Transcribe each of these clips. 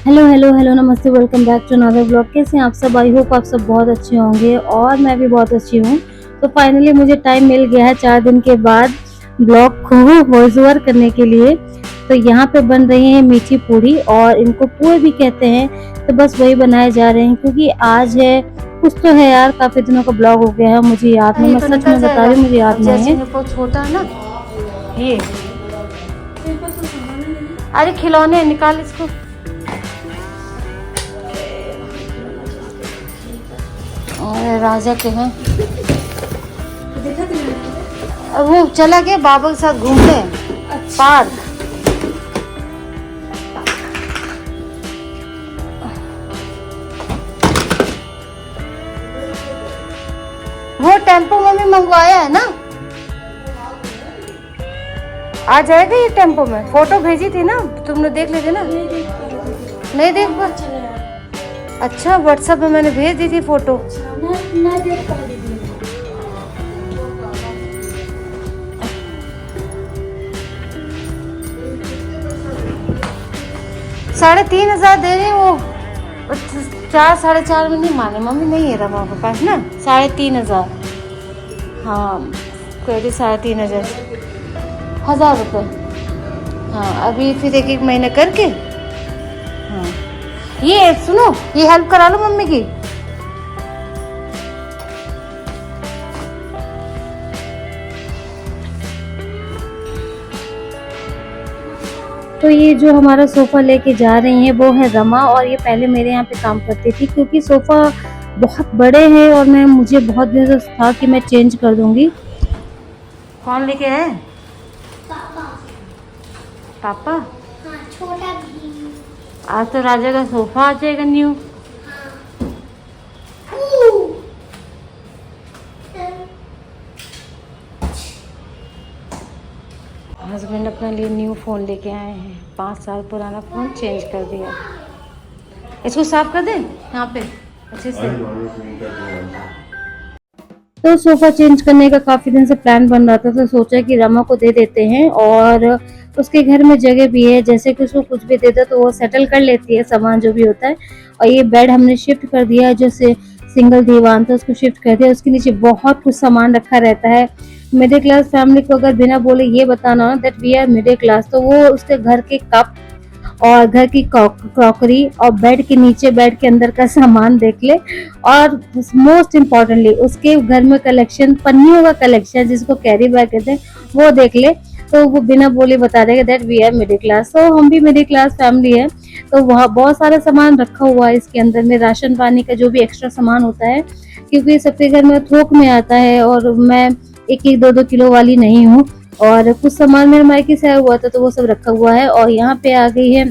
Hello hello hello, नमस्ते, welcome back to another blog. कैसे हैं आप सब? आई होप आप सब बहुत अच्छे होंगे और मैं भी बहुत अच्छी हूँ। तो फाइनली मुझे टाइम मिल गया है 4 दिन के बाद ब्लॉग को वॉइस ओवर करने के लिए। तो यहाँ पे बन रही है मीठी पूड़ी और इनको पुए भी कहते हैं। तो बस वही बनाए जा रहे हैं क्योंकि आज है, कुछ तो है यार, काफी दिनों का ब्लॉग हो गया है, मुझे याद नहीं, ये मैं तो सच निकल में बता जाएगा। रही हूँ, मुझे याद अब नहीं जैसे है। में बहुत छोटा है ना ये। अरे खिलौने निकाल इसको। और राजा के हैं। अब वो चला गया बाबा के साथ घूमने पार्क। वो टेम्पो मम्मी मंगवाया है ना, आ जाएगा ये टेम्पो में। फोटो भेजी थी ना तुमने, देख लेते ना। नहीं देख पा। अच्छा व्हाट्सएप में मैंने भेज दी थी फोटो। ना देख पा रही। 3,500 दे रही वो। 4 साढ़े 4 में नहीं माने मम्मी, नहीं है रमा के पास ना 3,500। हाँ कह रही 3,500, 1,000 रुपये। हाँ अभी फिर एक एक महीने करके। हाँ ये सुनो, ये हेल्प करा लो मम्मी की। तो ये जो हमारा सोफ़ा लेके जा रही हैं वो है रमा, और ये पहले मेरे यहाँ पे काम करती थी क्योंकि सोफ़ा बहुत बड़े हैं और मुझे बहुत दिन से था कि मैं चेंज कर दूंगी। कौन लेके आए? पापा। हाँ छोटा भी। आज तो राजा का सोफा आ जाएगा न्यू। हस्बैंड अपने लिए न्यू फ़ोन लेके आए हैं। 5 साल पुराना फ़ोन चेंज कर दिया। इसको साफ कर दें यहाँ पे अच्छे से। तो सोफ़ा चेंज करने का काफ़ी दिन से प्लान बन रहा था, तो सोचा कि रमा को दे देते हैं, और उसके घर में जगह भी है, जैसे कि उसको कुछ भी दे दो तो वो सेटल कर लेती है सामान जो भी होता है। और ये बेड हमने शिफ्ट कर दिया है, जैसे सिंगल दीवान था उसको शिफ्ट कर दिया, उसके नीचे बहुत कुछ सामान रखा रहता है। मिडिल क्लास फैमिली को अगर बिना बोले ये बताना हो that we are middle class, तो वो उसके घर के कप और घर की क्रॉकरी और बेड के नीचे, बेड के अंदर का सामान देख ले। और मोस्ट इम्पोर्टेंटली उसके घर में कलेक्शन, पन्नियों का कलेक्शन जिसको कैरी बैग कहते हैं, वो देख ले। तो वो बिना बोले बता देगा that we are middle class. तो हम भी मिडिल क्लास फैमिली है। तो वहाँ बहुत सारा सामान रखा हुआ है इसके अंदर में, राशन पानी का जो भी एक्स्ट्रा सामान होता है, क्योंकि सबके घर में थोक में आता है और मैं 1-1 2-2 किलो वाली नहीं हूँ। और कुछ सामान मेरे मायके से आया हुआ था तो वो सब रखा हुआ है। और यहाँ पे आ गई है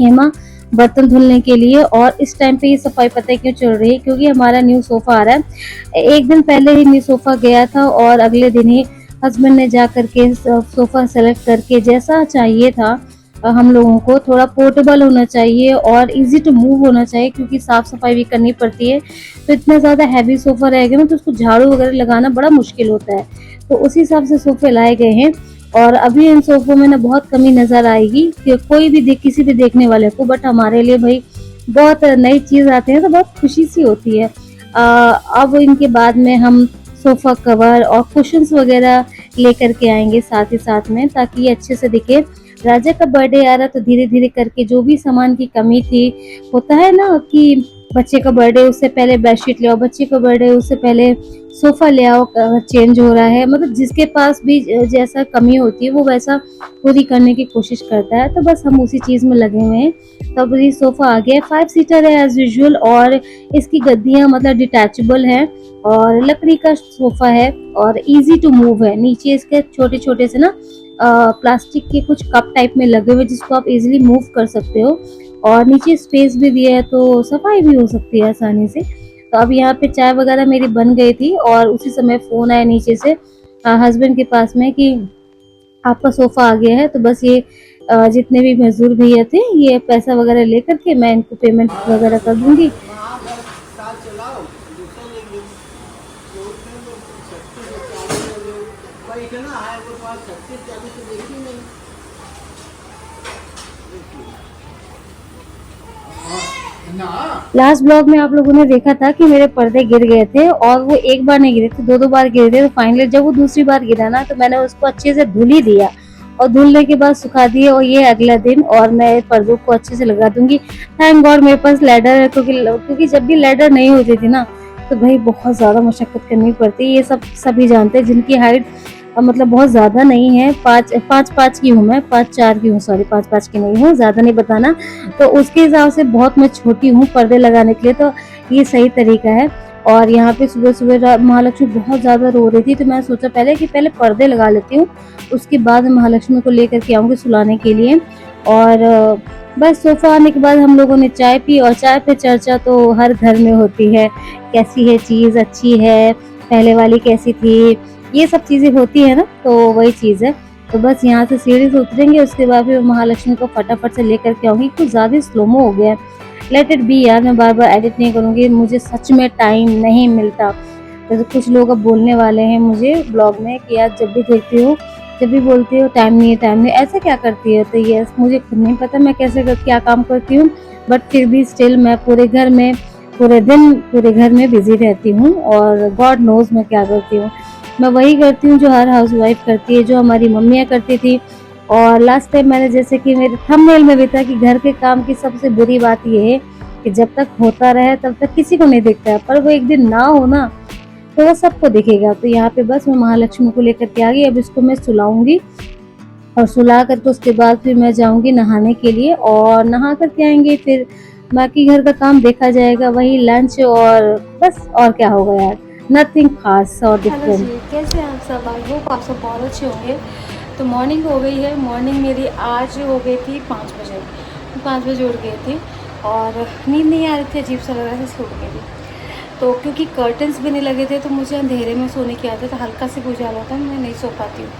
हेमा बर्तन धुलने के लिए। और इस टाइम पे ये सफाई पता है क्यों चल रही है, क्योंकि हमारा न्यू सोफा आ रहा है। एक दिन पहले ही न्यू सोफा गया था और अगले दिन ही हस्बैंड ने जा करके सोफा सेलेक्ट करके जैसा चाहिए था, हम लोगों को थोड़ा पोर्टेबल होना चाहिए और इजी टू मूव होना चाहिए, क्योंकि साफ सफाई भी करनी पड़ती है। तो इतना ज्यादा हैवी सोफा रहेगा ना तो उसको झाड़ू वगैरह लगाना बड़ा मुश्किल होता है। तो उसी हिसाब से सोफे लाए गए हैं। और अभी इन सोफों में ना बहुत कमी नजर आएगी कि कोई भी देख, किसी भी देखने वाले को, बट हमारे लिए भाई बहुत नई चीज आती है तो बहुत खुशी सी होती है। अब इनके बाद में हम सोफा कवर और कुशन्स वगैरह लेकर के आएंगे साथ ही साथ में, ताकि ये अच्छे से दिखे। राजा का बर्थडे आ रहा तो धीरे धीरे करके जो भी सामान की कमी थी, होता है ना कि बच्चे का बर्थडे उससे पहले बेडशीट ले आओ, बच्चे का बर्थडे उससे पहले सोफा ले आओ, चेंज हो रहा है, मतलब जिसके पास भी जैसा कमी होती है वो वैसा पूरी करने की कोशिश करता है। तो बस हम उसी चीज में लगे हुए हैं। तो अब ये सोफा आ गया, 5 सीटर है एज यूजुअल, और इसकी गद्दियां मतलब डिटैचेबल है और लकड़ी का सोफा है और इजी टू मूव है। नीचे इसके छोटे छोटे से ना प्लास्टिक के कुछ कप टाइप में लगे हुए जिसको आप इजीली मूव कर सकते हो, और नीचे स्पेस भी दिया है तो सफाई भी हो सकती है आसानी से। तो अब यहाँ पे चाय वगैरह मेरी बन गई थी और उसी समय फोन आया नीचे से हस्बैंड के पास में कि आपका सोफा आ गया है। तो बस ये जितने भी मजदूर भैया थे ये पैसा वगैरह लेकर के मैं इनको पेमेंट वगैरह कर दूंगी। लास्ट ब्लॉग में आप लोगों ने देखा था कि मेरे पर्दे गिर गए थे, और वो एक बार नहीं गिरे थे, दो बार गिरे थे। तो फाइनली जब वो दूसरी बार गिरा ना, तो मैंने उसको अच्छे से धुल ही दिया, और धुलने के बाद सुखा दिए, और ये अगला दिन और मैं पर्दों को अच्छे से लगा दूंगी। थैंक गॉड मेरे पास लेडर है, क्योंकि जब भी लेडर नहीं होती थी ना, तो भाई बहुत ज्यादा मशक्कत करनी पड़ती है। ये सब सभी जानते हैं जिनकी हाइट मतलब बहुत ज्यादा नहीं है, पाँच की हूँ मैं, 5'4" की हूँ, सॉरी 5'5" की नहीं हूँ, ज्यादा नहीं बताना। तो उसके हिसाब से बहुत मैं छोटी हूँ पर्दे लगाने के लिए, तो ये सही तरीका है। और यहाँ पे सुबह सुबह महालक्ष्मी बहुत ज्यादा रो रही थी, तो मैं सोचा पहले पर्दे लगा लेती हूँ, उसके बाद महालक्ष्मी को लेकर के आऊंगी सुलाने के लिए। और बस सोफा आने के बाद हम लोगों ने चाय पी, और चाय पे चर्चा तो हर घर में होती है, कैसी है चीज, अच्छी है, पहले वाली कैसी थी, ये सब चीजें होती है ना, तो वही चीज है। तो बस यहाँ से सीढ़ी से उतरेंगे, उसके बाद फिर महालक्ष्मी को फटाफट से लेकर के आऊंगी। कुछ ज्यादा स्लोमो हो गया है, लेट इट बी यार, मैं बार बार एडिट नहीं करूंगी, मुझे सच में टाइम नहीं मिलता। तो कुछ लोग अब बोलने वाले हैं मुझे ब्लॉग में कि यार जब भी देखती हो, जब भी बोलती हो टाइम नहीं है, टाइम नहीं, ऐसा क्या करती है। तो ये मुझे खुद नहीं पता मैं क्या काम करती हूँ, बट फिर भी स्टिल मैं पूरे दिन पूरे घर में बिजी रहती हूँ, और गॉड नोज मैं क्या करती हूँ। मैं वही करती हूँ जो हर हाउसवाइफ करती है, जो हमारी मम्मियाँ करती थी। और लास्ट टाइम मैंने, जैसे कि मेरे थंबनेल में भी था, कि घर के काम की सबसे बुरी बात ये है कि जब तक होता रहे तब तक किसी को नहीं दिखता है, पर वो एक दिन ना हो ना, तो वो सबको दिखेगा। तो यहाँ पे बस मैं महालक्ष्मी को लेकर के आ गई, अब इसको मैं सुलाऊंगी, और सुला करके उसके बाद फिर मैं जाऊंगी नहाने के लिए, और नहा करके आएंगे, फिर बाकी घर का काम देखा जाएगा, वही लंच, और बस और क्या होगा यार, नथिंग खास और हेलो डिफरेंट। जी, कैसे हैं आप सब? आई होप आप सब बहुत अच्छे होंगे। तो मॉर्निंग हो गई है, मॉर्निंग मेरी आज हो गई थी 5 बजे, 5 बजे उठ गई थी, और नींद नहीं आ रही थी, अजीब सा लग रहा था, इसलिए उठ गई थी। तो क्योंकि कर्टन्स भी नहीं लगे थे, तो मुझे अंधेरे में सोने की आदत, हल्का से उजाला होता है, मैं नहीं सो पाती हूँ।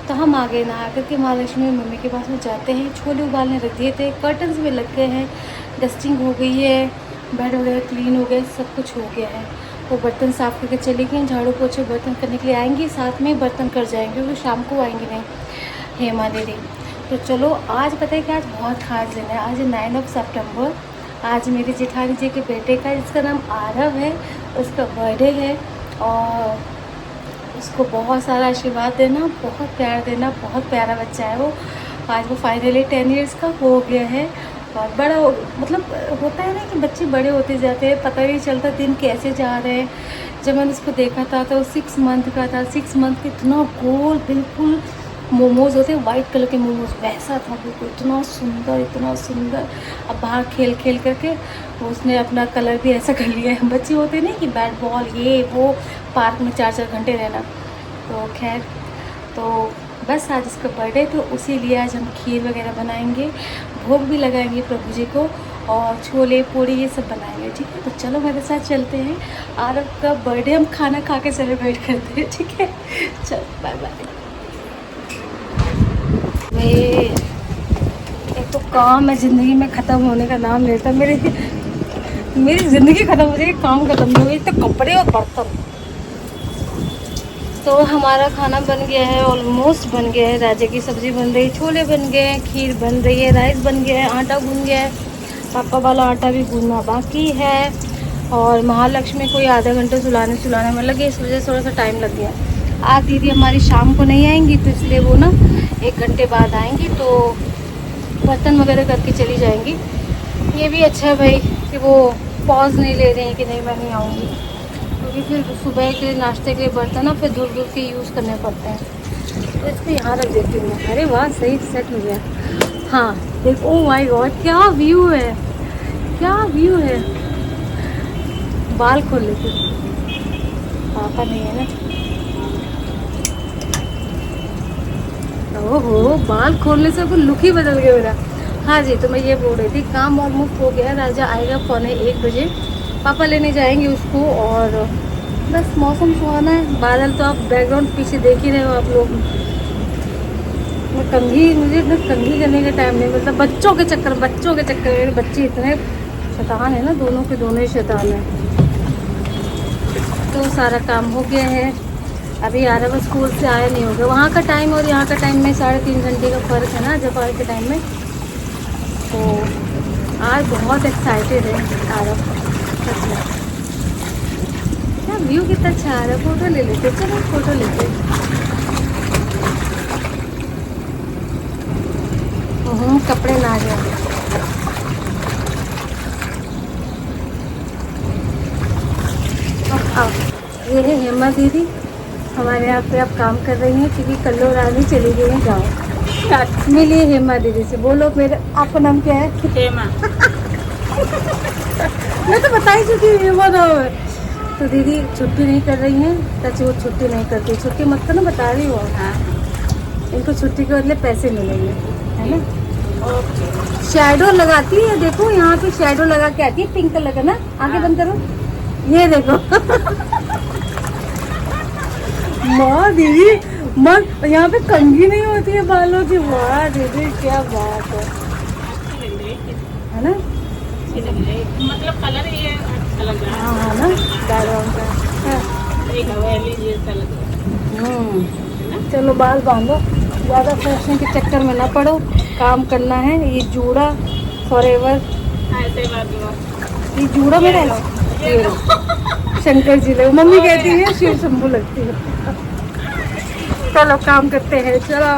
तो हम आ गए नहा करके महालक्ष्मी मम्मी के पास में जाते हैं, छोले उबालने रख दिए थे, कर्टन्स भी लग गए हैं, डस्टिंग हो गई है, बेड वगैरह क्लीन हो गए, सब कुछ हो गया है। वो बर्तन साफ़ करके चली गई, झाड़ू पोछे बर्तन करने के लिए आएंगी, साथ में बर्तन कर जाएंगे, क्योंकि शाम को आएंगी नहीं हेमा दीदी। तो चलो आज पता है कि आज बहुत खास दिन है, आज 9 सितंबर, आज मेरी जेठानी जी के बेटे का, जिसका नाम आरव है, उसका बर्थडे है। और उसको बहुत सारा आशीर्वाद देना, बहुत प्यार देना, बहुत प्यारा बच्चा है वो। आज वो फाइनली 10 ईयर्स का हो गया है, और बड़ा मतलब होता है ना कि बच्चे बड़े होते जाते हैं, पता ही नहीं चलता दिन कैसे जा रहे हैं। जब मैंने उसको देखा था तो 6 मंथ का था, 6 मंथ का, इतना गोल, बिल्कुल मोमोज होते हैं वाइट कलर के मोमोज, वैसा था बिल्कुल, इतना सुंदर, इतना सुंदर। अब बाहर खेल खेल करके उसने अपना कलर भी ऐसा कर लिया है। बच्चे होते नहीं कि बैट बॉल ये वो, पार्क में 4-4 घंटे रहना। तो खैर, तो बस आज इसका बर्थडे, तो उसी लिए आज हम खीर वगैरह बनाएंगे, भोग भी लगाएंगे प्रभु जी को, और छोले पूड़ी ये सब बनाएंगे, ठीक है। तो चलो मेरे साथ चलते हैं, आरव का बर्थडे हम खाना खा के सेलिब्रेट करते हैं, ठीक है। चलो बाय बाय। एक तो काम है ज़िंदगी में ख़त्म होने का नाम लेता, मेरी ज़िंदगी ख़त्म हो जाएगी, काम ख़त्म नहीं होगी, तो कपड़े और बर्तन। तो हमारा खाना बन गया है, ऑलमोस्ट बन गया है, राजे की सब्ज़ी बन रही है, छोले बन गए हैं, खीर बन रही है, राइस बन गया है, आटा गूंद गया है, पापा वाला आटा भी गूंदना बाकी है। और महालक्ष्मी को आधा घंटे सुलाने में लगे, इस वजह से थोड़ा सा टाइम लग गया। आज दीदी हमारी शाम को नहीं आएंगी, तो इसलिए वो ना 1 घंटे बाद आएंगी, तो बर्तन वगैरह करके चली जाएंगी। ये भी अच्छा है भाई कि वो पॉज नहीं ले रही हैं कि नहीं मैं नहीं आऊँगी, क्योंकि फिर सुबह के नाश्ते के बर्तन ना फिर दूर दूर के यूज़ करने पड़ते हैं। तो इसको यहाँ रख देती हूँ मैं। अरे वाह, सही सेट हो गया। हाँ देखो, ओह माय गॉड, क्या व्यू है, क्या व्यू है। बाल खोल लेते, पापा नहीं है ना। ओहो, बाल खोलने से कुछ लुक ही बदल गया मेरा। हाँ जी, तो मैं ये बोल रही थी, काम ऑलमोस्ट हो गया, राजा आएगा 12:45 बजे, पापा लेने जाएंगे उसको। और बस मौसम सुहाना है, बादल तो आप बैकग्राउंड पीछे देख ही रहे हो आप लोग। मुझे इतना कंघी करने का टाइम नहीं मिलता, बच्चों के चक्कर मेरे बच्चे इतने शैतान है ना, दोनों ही शैतान है। तो सारा काम हो गया है, अभी आरव स्कूल से आया नहीं होगा। वहाँ का टाइम और यहाँ का टाइम में 3.5 घंटे का फ़र्क है ना, जापान के टाइम में। तो आज बहुत एक्साइटेड है आरव, सच में। क्या व्यू कितना अच्छा आ रहा है, फोटो ले लेते, चलो फोटो लेते। कपड़े ना गए। ये है हेमा दीदी, हमारे यहाँ पे अब काम कर रही हैं क्योंकि कल्लो रानी चली गई है गाँव। मिलिए हेमा दीदी से, बोलो मेरा आपका नाम क्या है? हेमा। मैं तो बता ही चुकी हूँ हेमा नाम है। तो दीदी छुट्टी नहीं कर रही हैं, सच वो छुट्टी नहीं करती, छुट्टी मत करना, बता रही हूँ। हाँ इनको छुट्टी के बदले पैसे मिलेंगे, है ना। शैडो लगाती है, देखो यहाँ पे शैडो लगा के आती है, पिंक कलर का ना। आगे बंद करो, ये देखो। माँ दीदी माँ, यहाँ पे कंघी नहीं होती है बालों की। वाह दीदी क्या बात है ना। मतलब कलर ये अच्छा लग रहा हाँ हाँ ना, बैकग्राउंड का। हाँ। है, एक हवेली जैसा लग रहा है। चलो बाल बांधो, ज़्यादा फैशन के चक्कर में ना पड़ो, काम करना है। ये जूड़ा फॉरएवर, ऐसे बात हुआ। ये जूड़ा मेरा है। ये लो। शंकर जी लोग, मम्मी कहती है शिव शंभू लगती है। चलो काम करते हैं, चलो।